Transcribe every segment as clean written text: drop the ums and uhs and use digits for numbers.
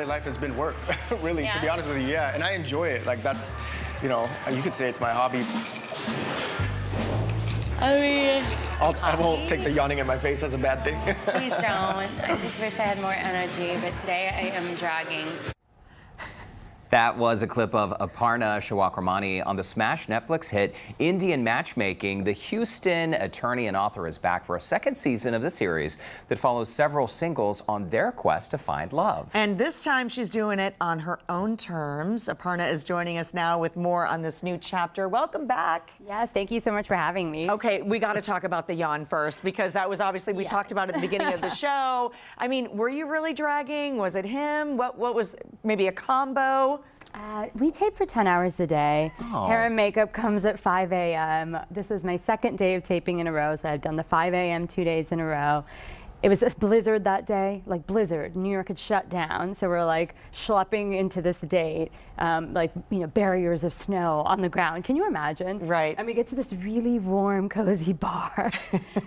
daily life has been work, really, to be honest with you, yeah. And I enjoy it. Like, that's, you know, you could say it's my hobby. I mean, I won't take the yawning in my face as a bad thing. please don't. I just wish I had more energy, but today I am dragging. That was a clip of Aparna Shewakramani on the smash Netflix hit Indian Matchmaking. The Houston attorney and author is back for a second season of the series that follows several singles on their quest to find love. And this time she's doing it on her own terms. Aparna is joining us now with more on this new chapter. Welcome back. Yes, thank you so much for having me. Okay, we got to talk about the yawn first, because that was obviously, we talked about it at the beginning of the show. I mean, were you really dragging? Was it him? What was maybe a combo? We tape for 10 hours a day. Oh. Hair and makeup comes at 5 a.m. This was my second day of taping in a row, so I've done the 5 a.m. 2 days in a row. It was a blizzard that day, like blizzard. New York had shut down, so we're like schlepping into this date, like, you know, barriers of snow on the ground. Can you imagine? Right. And we get to this really warm, cozy bar,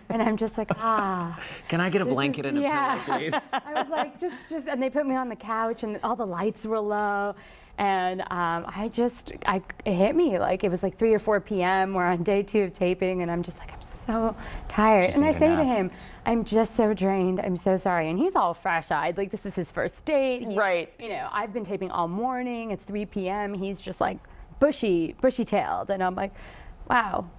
and I'm just like, Can I get a blanket and a pillow, please? I was like, just, and they put me on the couch, and all the lights were low. And it hit me, like it was like 3 or 4 p.m. We're on day 2 of taping, and I'm just like, I'm so tired. And I say to him, I'm just so drained. I'm so sorry. And he's all fresh-eyed, like this is his first date. Right. You know, I've been taping all morning. It's 3 p.m. He's just like bushy-tailed, and I'm like, wow.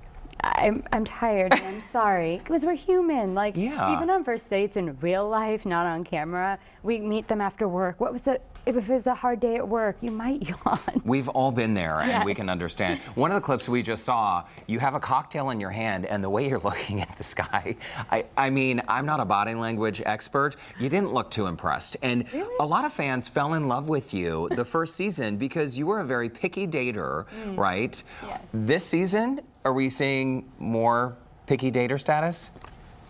I'm tired and I'm sorry, because we're human. Like, even on first dates in real life, not on camera, we meet them after work. What was it? If it was a hard day at work, you might yawn. We've all been there, and we can understand. One of the clips we just saw, you have a cocktail in your hand, and the way you're looking at the sky, I mean, I'm not a body language expert. You didn't look too impressed. And a lot of fans fell in love with you the first season because you were a very picky dater, right? Yes. This season, are we seeing more picky dater status?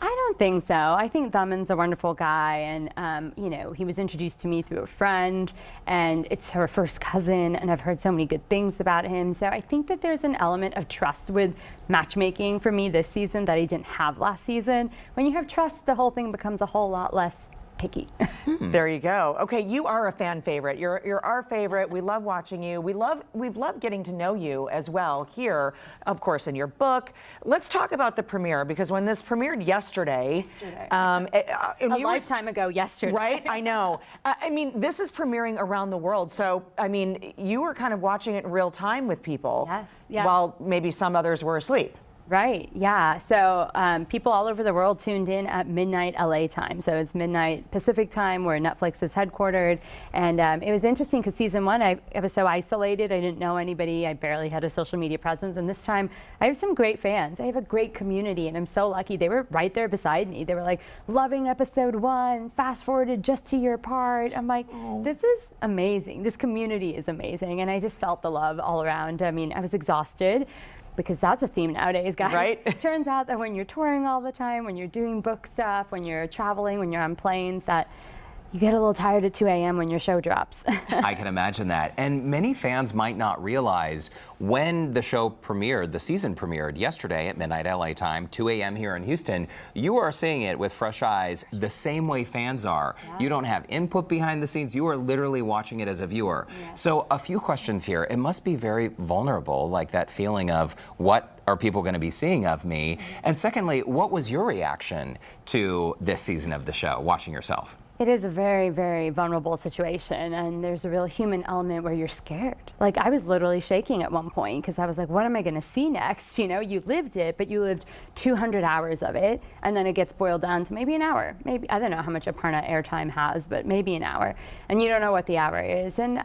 I don't think so. I think Daman's a wonderful guy, and you know, he was introduced to me through a friend, and it's her first cousin, and I've heard so many good things about him. So I think that there's an element of trust with matchmaking for me this season that I didn't have last season. When you have trust, the whole thing becomes a whole lot less picky. There you go. Okay, you are a fan favorite. You're our favorite. We love watching you. We've loved getting to know you as well here, of course, in your book. Let's talk about the premiere, because when this premiered yesterday, a lifetime ago yesterday. Right, I know. I mean, this is premiering around the world, so I mean, you were kind of watching it in real time with people. Yes. While maybe some others were asleep. Right, yeah. So people all over the world tuned in at midnight LA time. So it's midnight Pacific time where Netflix is headquartered. And it was interesting because season 1, I was so isolated. I didn't know anybody. I barely had a social media presence. And this time I have some great fans. I have a great community, and I'm so lucky. They were right there beside me. They were like, loving episode 1, fast forwarded just to your part. I'm like, this is amazing. This community is amazing. And I just felt the love all around. I mean, I was exhausted, because that's a theme nowadays, guys. Right. It turns out that when you're touring all the time, when you're doing book stuff, when you're traveling, when you're on planes, that you get a little tired at 2 a.m. when your show drops. I can imagine that. And many fans might not realize when the show premiered, the season premiered yesterday at midnight LA time, 2 a.m. here in Houston, you are seeing it with fresh eyes the same way fans are. Yeah. You don't have input behind the scenes. You are literally watching it as a viewer. Yeah. So a few questions here. It must be very vulnerable, like that feeling of what are people going to be seeing of me? And secondly, what was your reaction to this season of the show, watching yourself? It is a very, very vulnerable situation, and there's a real human element where you're scared. Like, I was literally shaking at one point because I was like, what am I going to see next? You know, you lived it, but you lived 200 hours of it, and then it gets boiled down to maybe an hour. Maybe, I don't know how much Aparna airtime has, but maybe an hour. And you don't know what the hour is. And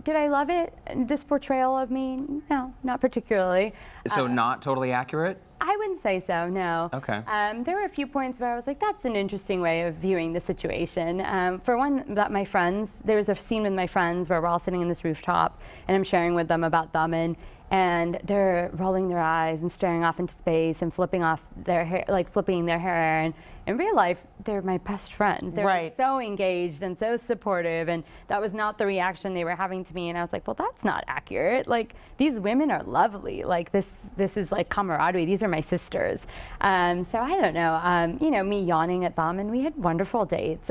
did I love it? This portrayal of me? No, not particularly. So not totally accurate? I wouldn't say so, no. Okay. There were a few points where I was like, that's an interesting way of viewing the situation. For one, that my friends, there was a scene with my friends where we're all sitting in this rooftop, and I'm sharing with them about Daman, and they're rolling their eyes and staring off into space and flipping off their hair, like flipping their hair. And in real life, they're my best friends. They're like so engaged and so supportive, and that was not the reaction they were having to me. And I was like, well, that's not accurate. Like, these women are lovely. Like, this is like camaraderie. These are my sisters. So I don't know. You know, me yawning at them, and we had wonderful dates.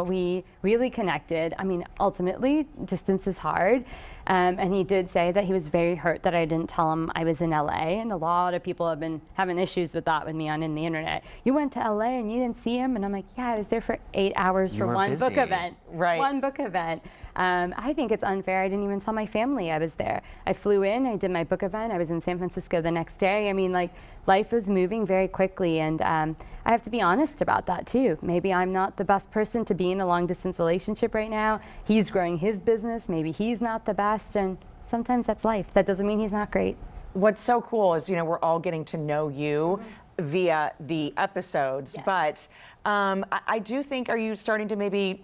We really connected. I mean, ultimately, distance is hard. And he did say that he was very hurt that I didn't tell him I was in LA. And a lot of people have been having issues with that with me on the internet. You went to LA and you didn't see him? And I'm like, yeah, I was there for 8 hours for one book event. Right. One book event. I think it's unfair. I didn't even tell my family I was there. I flew in, I did my book event. I was in San Francisco the next day. I mean, like, life was moving very quickly, and I have to be honest about that too. Maybe I'm not the best person to be in a long distance relationship right now. He's growing his business. Maybe he's not the best, and sometimes that's life. That doesn't mean he's not great. What's so cool is, you know, we're all getting to know you via the episodes, but I do think, are you starting to maybe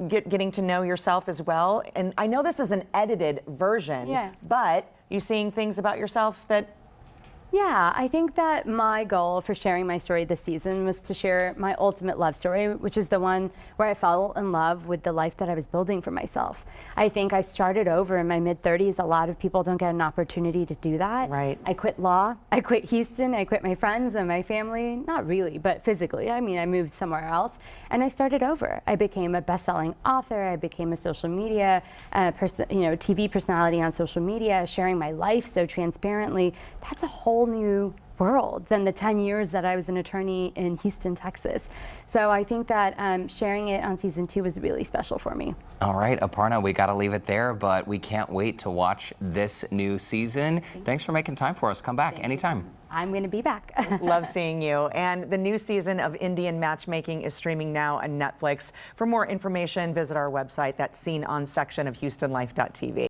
getting to know yourself as well? And I know this is an edited version, but you seeing things about yourself that... Yeah, I think that my goal for sharing my story this season was to share my ultimate love story, which is the one where I fell in love with the life that I was building for myself. I think I started over in my mid-30s. A lot of people don't get an opportunity to do that. Right. I quit law, I quit Houston, I quit my friends and my family, not really, but physically. I mean, I moved somewhere else, and I started over. I became a best-selling author. I became a social media, TV personality on social media, sharing my life so transparently. That's a whole new world than the 10 years that I was an attorney in Houston, Texas. So I think that sharing it on season 2 was really special for me. All right, Aparna, we got to leave it there, but we can't wait to watch this new season. Thanks for making time for us. Come back anytime. I'm going to be back. Love seeing you. And the new season of Indian Matchmaking is streaming now on Netflix. For more information, visit our website, that Scene On section of HoustonLife.tv.